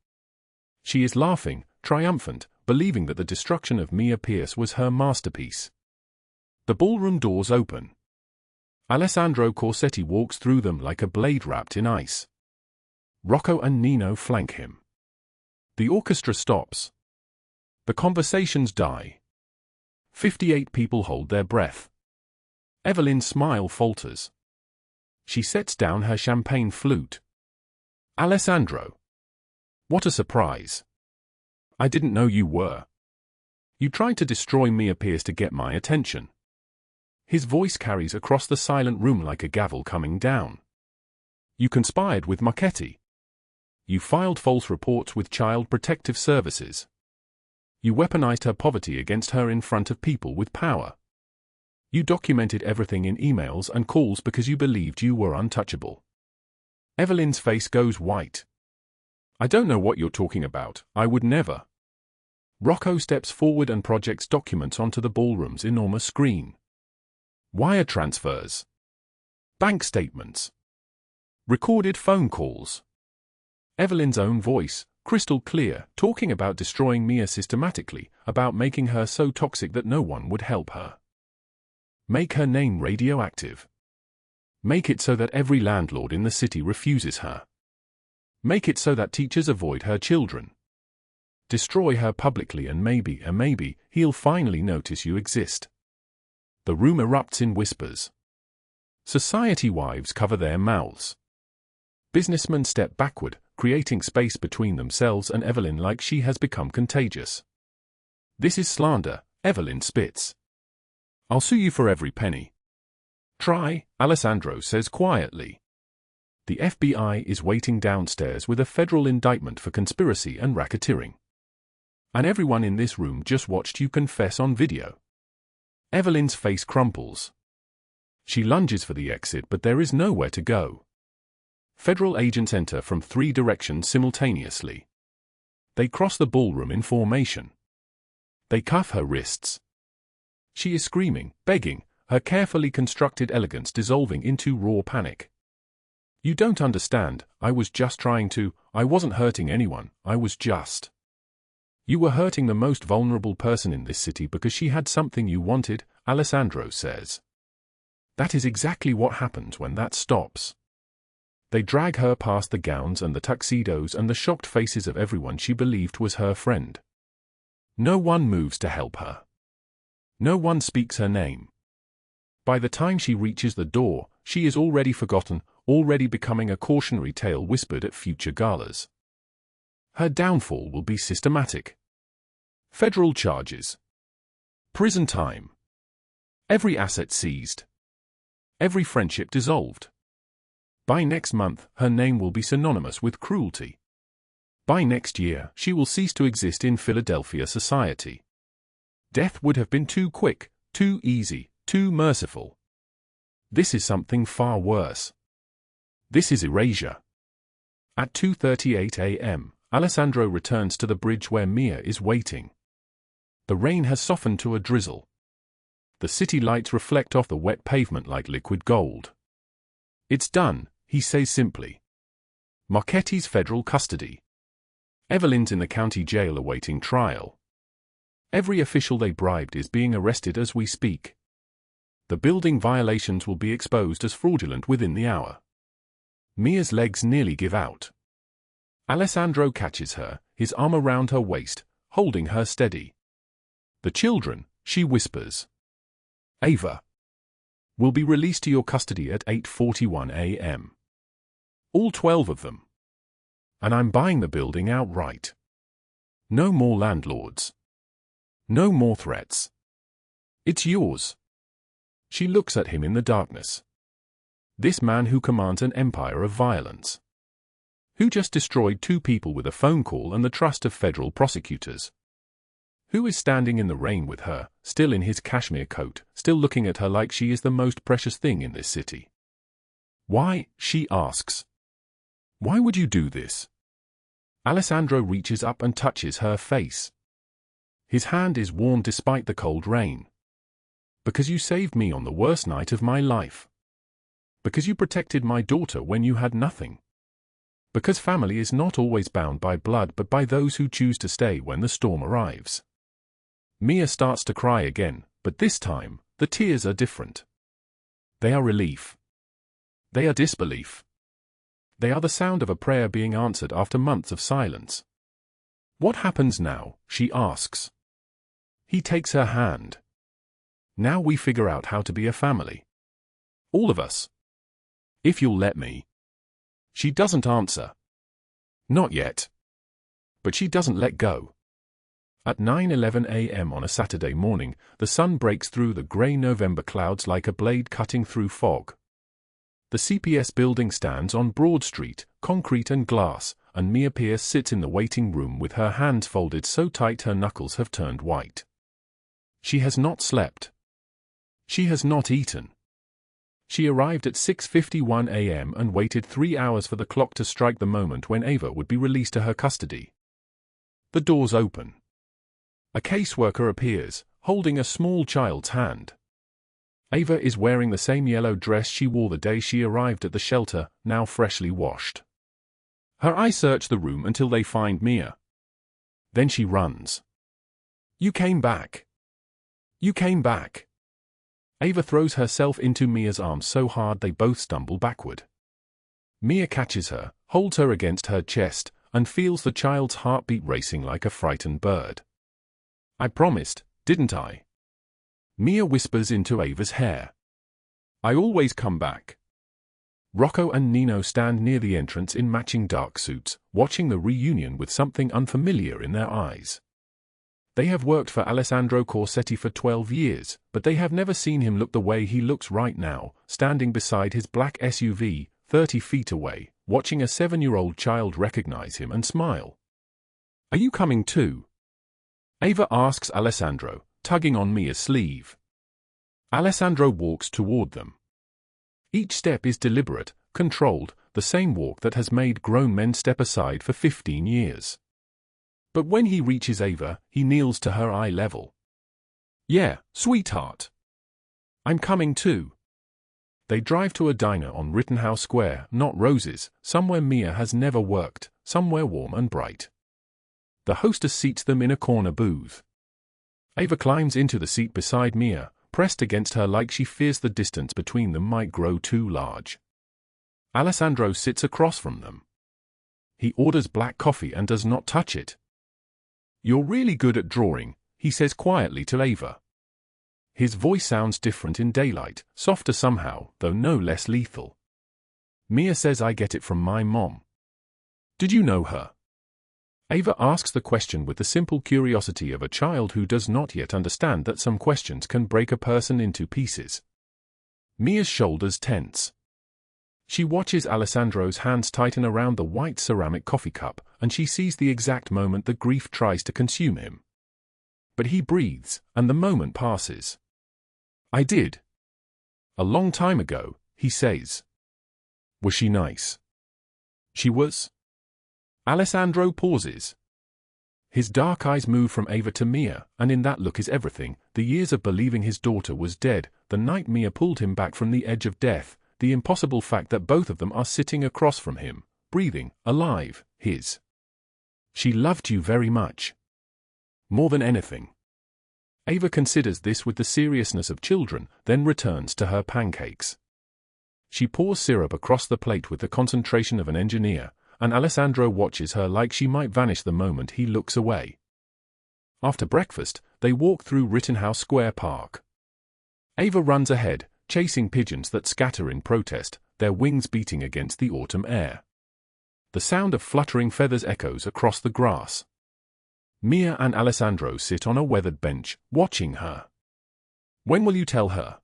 She is laughing, triumphant, believing that the destruction of Mia Pierce was her masterpiece. The ballroom doors open. Alessandro Corsetti walks through them like a blade wrapped in ice. Rocco and Nino flank him. The orchestra stops. The conversations die. 58 people hold their breath. Evelyn's smile falters. She sets down her champagne flute. Alessandro. What a surprise. I didn't know you were. You tried to destroy Mia Pierce to get my attention. His voice carries across the silent room like a gavel coming down. You conspired with Marchetti. You filed false reports with Child Protective Services. You weaponized her poverty against her in front of people with power. You documented everything in emails and calls because you believed you were untouchable. Evelyn's face goes white. I don't know what you're talking about, I would never. Rocco steps forward and projects documents onto the ballroom's enormous screen. Wire transfers. Bank statements. Recorded phone calls. Evelyn's own voice, crystal clear, talking about destroying Mia systematically, about making her so toxic that no one would help her. Make her name radioactive. Make it so that every landlord in the city refuses her. Make it so that teachers avoid her children. Destroy her publicly and maybe, he'll finally notice you exist. The room erupts in whispers. Society wives cover their mouths. Businessmen step backward, creating space between themselves and Evelyn like she has become contagious. This is slander, Evelyn spits. I'll sue you for every penny. Try, Alessandro says quietly. The FBI is waiting downstairs with a federal indictment for conspiracy and racketeering. And everyone in this room just watched you confess on video. Evelyn's face crumples. She lunges for the exit, but there is nowhere to go. Federal agents enter from 3 directions simultaneously. They cross the ballroom in formation. They cuff her wrists. She is screaming, begging, her carefully constructed elegance dissolving into raw panic. You don't understand, I was just trying to, I wasn't hurting anyone, I was just. You were hurting the most vulnerable person in this city because she had something you wanted, Alessandro says. That is exactly what happens when that stops. They drag her past the gowns and the tuxedos and the shocked faces of everyone she believed was her friend. No one moves to help her. No one speaks her name. By the time she reaches the door, she is already forgotten, already becoming a cautionary tale whispered at future galas. Her downfall will be systematic. Federal charges. Prison time. Every asset seized. Every friendship dissolved. By next month, her name will be synonymous with cruelty. By next year, she will cease to exist in Philadelphia society. Death would have been too quick, too easy, too merciful. This is something far worse. This is erasure. At 2:38 a.m., Alessandro returns to the bridge where Mia is waiting. The rain has softened to a drizzle. The city lights reflect off the wet pavement like liquid gold. It's done, he says simply. Marchetti's federal custody. Evelyn's in the county jail awaiting trial. Every official they bribed is being arrested as we speak. The building violations will be exposed as fraudulent within the hour. Mia's legs nearly give out. Alessandro catches her, his arm around her waist, holding her steady. The children, she whispers. Ava. Will be released to your custody at 8:41 a.m. All 12 of them. And I'm buying the building outright. No more landlords. No more threats. It's yours. She looks at him in the darkness. This man who commands an empire of violence. Who just destroyed 2 people with a phone call and the trust of federal prosecutors. who is standing in the rain with her, still in his cashmere coat, still looking at her like she is the most precious thing in this city. Why, she asks. Why would you do this? Alessandro reaches up and touches her face. His hand is warm despite the cold rain. Because you saved me on the worst night of my life. Because you protected my daughter when you had nothing. Because family is not always bound by blood but by those who choose to stay when the storm arrives. Mia starts to cry again, but this time, the tears are different. They are relief. They are disbelief. They are the sound of a prayer being answered after months of silence. What happens now? She asks. He takes her hand. Now we figure out how to be a family. All of us. If you'll let me. She doesn't answer. Not yet. But she doesn't let go. At 9:11 a.m. on a Saturday morning, the sun breaks through the grey November clouds like a blade cutting through fog. The CPS building stands on Broad Street, concrete and glass, and Mia Pierce sits in the waiting room with her hands folded so tight her knuckles have turned white. She has not slept. She has not eaten. She arrived at 6:51 a.m. and waited 3 hours for the clock to strike the moment when Ava would be released to her custody. The doors open. A caseworker appears, holding a small child's hand. Ava is wearing the same yellow dress she wore the day she arrived at the shelter, now freshly washed. Her eyes search the room until they find Mia. Then she runs. You came back. You came back. Ava throws herself into Mia's arms so hard they both stumble backward. Mia catches her, holds her against her chest, and feels the child's heartbeat racing like a frightened bird. I promised, didn't I? Mia whispers into Ava's hair. I always come back. Rocco and Nino stand near the entrance in matching dark suits, watching the reunion with something unfamiliar in their eyes. They have worked for Alessandro Corsetti for 12 years, but they have never seen him look the way he looks right now, standing beside his black SUV, 30 feet away, watching a 7-year-old child recognize him and smile. Are you coming too? Ava asks Alessandro, tugging on Mia's sleeve. Alessandro walks toward them. Each step is deliberate, controlled, the same walk that has made grown men step aside for 15 years. But when he reaches Ava, he kneels to her eye level. Yeah, sweetheart. I'm coming too. They drive to a diner on Rittenhouse Square, not Roses, somewhere Mia has never worked, somewhere warm and bright. The hostess seats them in a corner booth. Ava climbs into the seat beside Mia, pressed against her like she fears the distance between them might grow too large. Alessandro sits across from them. He orders black coffee and does not touch it. You're really good at drawing, he says quietly to Ava. His voice sounds different in daylight, softer somehow, though no less lethal. Mia says I get it from my mom. Did you know her? Ava asks the question with the simple curiosity of a child who does not yet understand that some questions can break a person into pieces. Mia's shoulders tense. She watches Alessandro's hands tighten around the white ceramic coffee cup, and she sees the exact moment the grief tries to consume him. But he breathes, and the moment passes. I did. A long time ago, he says. Was she nice? She was. Alessandro pauses. His dark eyes move from Ava to Mia, and in that look is everything, the years of believing his daughter was dead, the night Mia pulled him back from the edge of death, the impossible fact that both of them are sitting across from him, breathing, alive, his. She loved you very much. More than anything. Ava considers this with the seriousness of children, then returns to her pancakes. She pours syrup across the plate with the concentration of an engineer, and Alessandro watches her like she might vanish the moment he looks away. After breakfast, they walk through Rittenhouse Square Park. Ava runs ahead, chasing pigeons that scatter in protest, their wings beating against the autumn air. The sound of fluttering feathers echoes across the grass. Mia and Alessandro sit on a weathered bench, watching her. When will you tell her?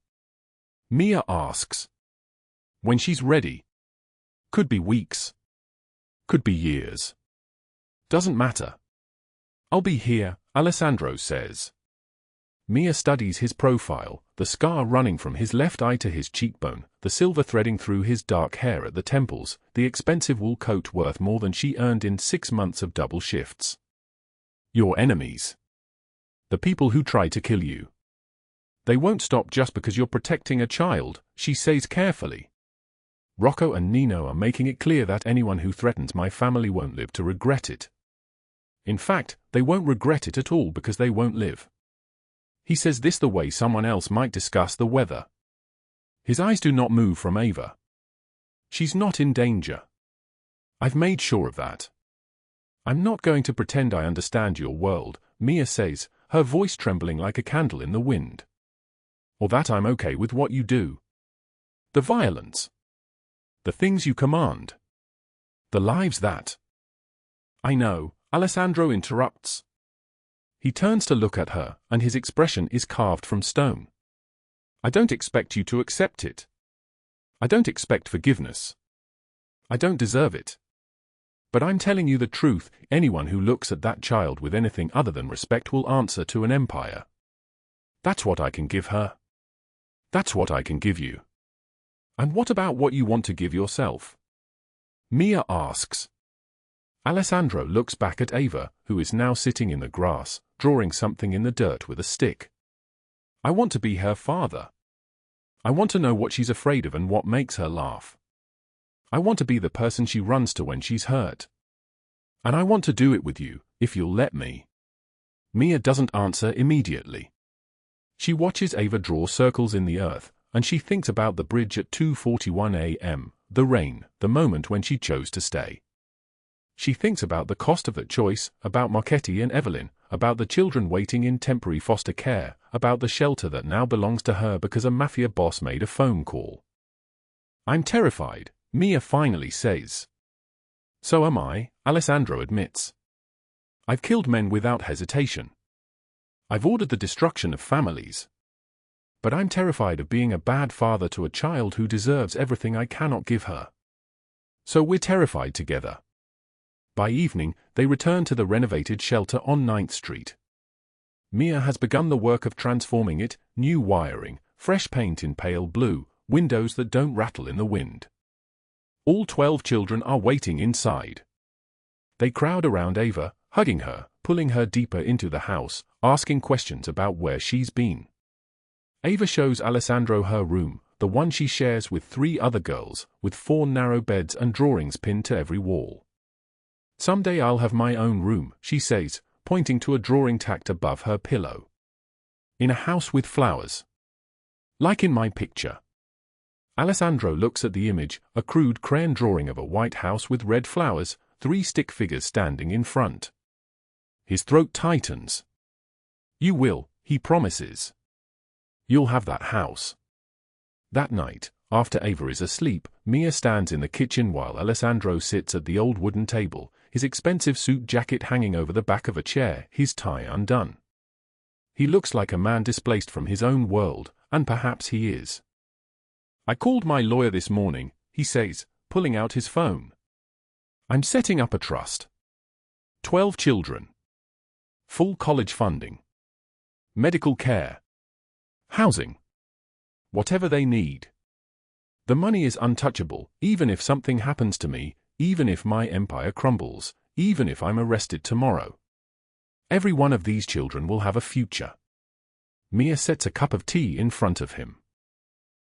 Mia asks. When she's ready. Could be weeks. Could be years. Doesn't matter. I'll be here, Alessandro says. Mia studies his profile, the scar running from his left eye to his cheekbone, the silver threading through his dark hair at the temples, the expensive wool coat worth more than she earned in 6 months of double shifts. Your enemies. The people who try to kill you. They won't stop just because you're protecting a child, she says carefully. Rocco and Nino are making it clear that anyone who threatens my family won't live to regret it. In fact, they won't regret it at all because they won't live. He says this the way someone else might discuss the weather. His eyes do not move from Ava. She's not in danger. I've made sure of that. I'm not going to pretend I understand your world, Mia says, her voice trembling like a candle in the wind. Or that I'm okay with what you do. The violence. The things you command. The lives that. I know, Alessandro interrupts. He turns to look at her, and his expression is carved from stone. I don't expect you to accept it. I don't expect forgiveness. I don't deserve it. But I'm telling you the truth, anyone who looks at that child with anything other than respect will answer to an empire. That's what I can give her. That's what I can give you. And what about what you want to give yourself? Mia asks. Alessandro looks back at Ava, who is now sitting in the grass, drawing something in the dirt with a stick. I want to be her father. I want to know what she's afraid of and what makes her laugh. I want to be the person she runs to when she's hurt. And I want to do it with you, if you'll let me. Mia doesn't answer immediately. She watches Ava draw circles in the earth, and she thinks about the bridge at 2:41 a.m., the rain, the moment when she chose to stay. She thinks about the cost of that choice, about Marchetti and Evelyn, about the children waiting in temporary foster care, about the shelter that now belongs to her because a Mafia boss made a phone call. I'm terrified, Mia finally says. So am I, Alessandro admits. I've killed men without hesitation. I've ordered the destruction of families. But I'm terrified of being a bad father to a child who deserves everything I cannot give her. So we're terrified together. By evening, they return to the renovated shelter on 9th Street. Mia has begun the work of transforming it, new wiring, fresh paint in pale blue, windows that don't rattle in the wind. All 12 children are waiting inside. They crowd around Ava, hugging her, pulling her deeper into the house, asking questions about where she's been. Ava shows Alessandro her room, the one she shares with 3 other girls, with 4 narrow beds and drawings pinned to every wall. Someday I'll have my own room, she says, pointing to a drawing tacked above her pillow. In a house with flowers. Like in my picture. Alessandro looks at the image, a crude crayon drawing of a white house with red flowers, 3 stick figures standing in front. His throat tightens. You will, he promises. You'll have that house. That night, after Ava is asleep, Mia stands in the kitchen while Alessandro sits at the old wooden table, his expensive suit jacket hanging over the back of a chair, his tie undone. He looks like a man displaced from his own world, and perhaps he is. I called my lawyer this morning, he says, pulling out his phone. I'm setting up a trust. 12 children. Full college funding. Medical care. Housing. Whatever they need. The money is untouchable, even if something happens to me, even if my empire crumbles, even if I'm arrested tomorrow. Every one of these children will have a future. Mia sets a cup of tea in front of him.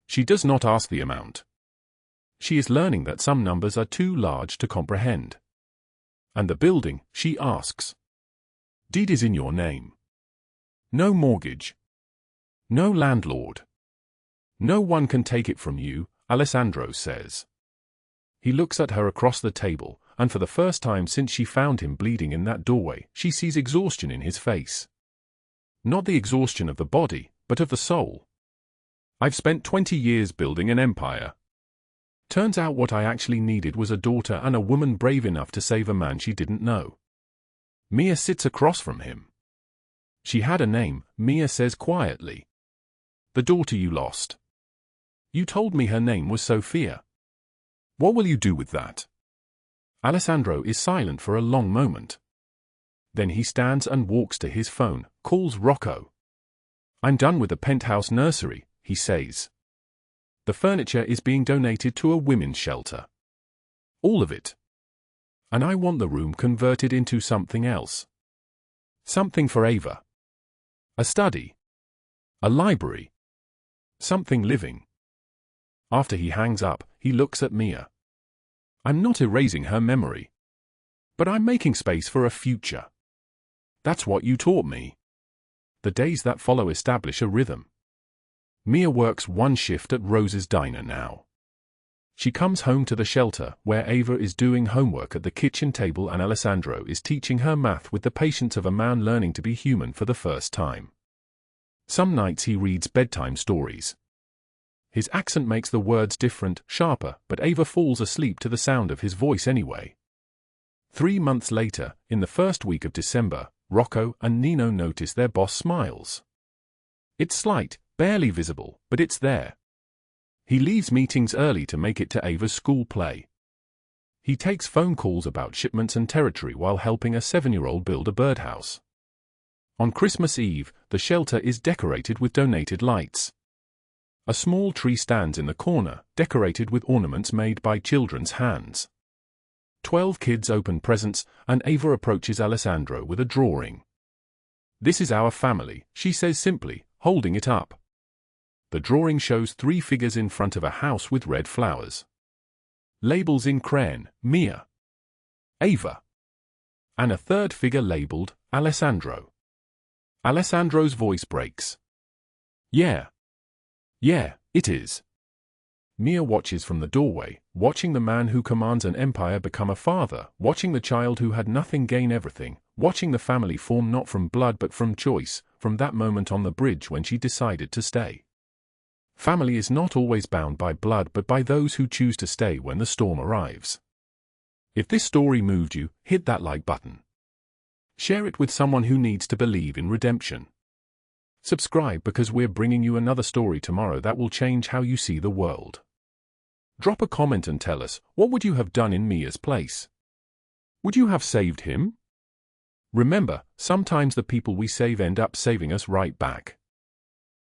She does not ask the amount. She is learning that some numbers are too large to comprehend. And the building, she asks. Deed is in your name. No mortgage. No landlord. No one can take it from you, Alessandro says. He looks at her across the table, and for the first time since she found him bleeding in that doorway, she sees exhaustion in his face. Not the exhaustion of the body, but of the soul. I've spent 20 years building an empire. Turns out what I actually needed was a daughter and a woman brave enough to save a man she didn't know. Mia sits across from him. She had a name, Mia says quietly. The daughter you lost. You told me her name was Sophia. What will you do with that? Alessandro is silent for a long moment. Then he stands and walks to his phone, calls Rocco. "I'm done with the penthouse nursery," he says. "The furniture is being donated to a women's shelter. All of it. And I want the room converted into something else. Something for Ava. A study. A library. Something living." After he hangs up, he looks at Mia. "I'm not erasing her memory. But I'm making space for a future. That's what you taught me." The days that follow establish a rhythm. Mia works one shift at Rose's diner now. She comes home to the shelter, where Ava is doing homework at the kitchen table and Alessandro is teaching her math with the patience of a man learning to be human for the first time. Some nights he reads bedtime stories. His accent makes the words different, sharper, but Ava falls asleep to the sound of his voice anyway. 3 months later, in the first week of December, Rocco and Nino notice their boss smiles. It's slight, barely visible, but it's there. He leaves meetings early to make it to Ava's school play. He takes phone calls about shipments and territory while helping a 7-year-old build a birdhouse. On Christmas Eve, the shelter is decorated with donated lights. A small tree stands in the corner, decorated with ornaments made by children's hands. 12 kids open presents, and Ava approaches Alessandro with a drawing. "This is our family," she says simply, holding it up. The drawing shows 3 figures in front of a house with red flowers. Labels in crayon, Mia, Ava, and a third figure labeled Alessandro. Alessandro's voice breaks. Yeah, it is." Mia watches from the doorway, watching the man who commands an empire become a father, watching the child who had nothing gain everything, watching the family form not from blood but from choice, from that moment on the bridge when she decided to stay. Family is not always bound by blood but by those who choose to stay when the storm arrives. If this story moved you, hit that like button. Share it with someone who needs to believe in redemption. Subscribe because we're bringing you another story tomorrow that will change how you see the world. Drop a comment and tell us, what would you have done in Mia's place? Would you have saved him? Remember, sometimes the people we save end up saving us right back.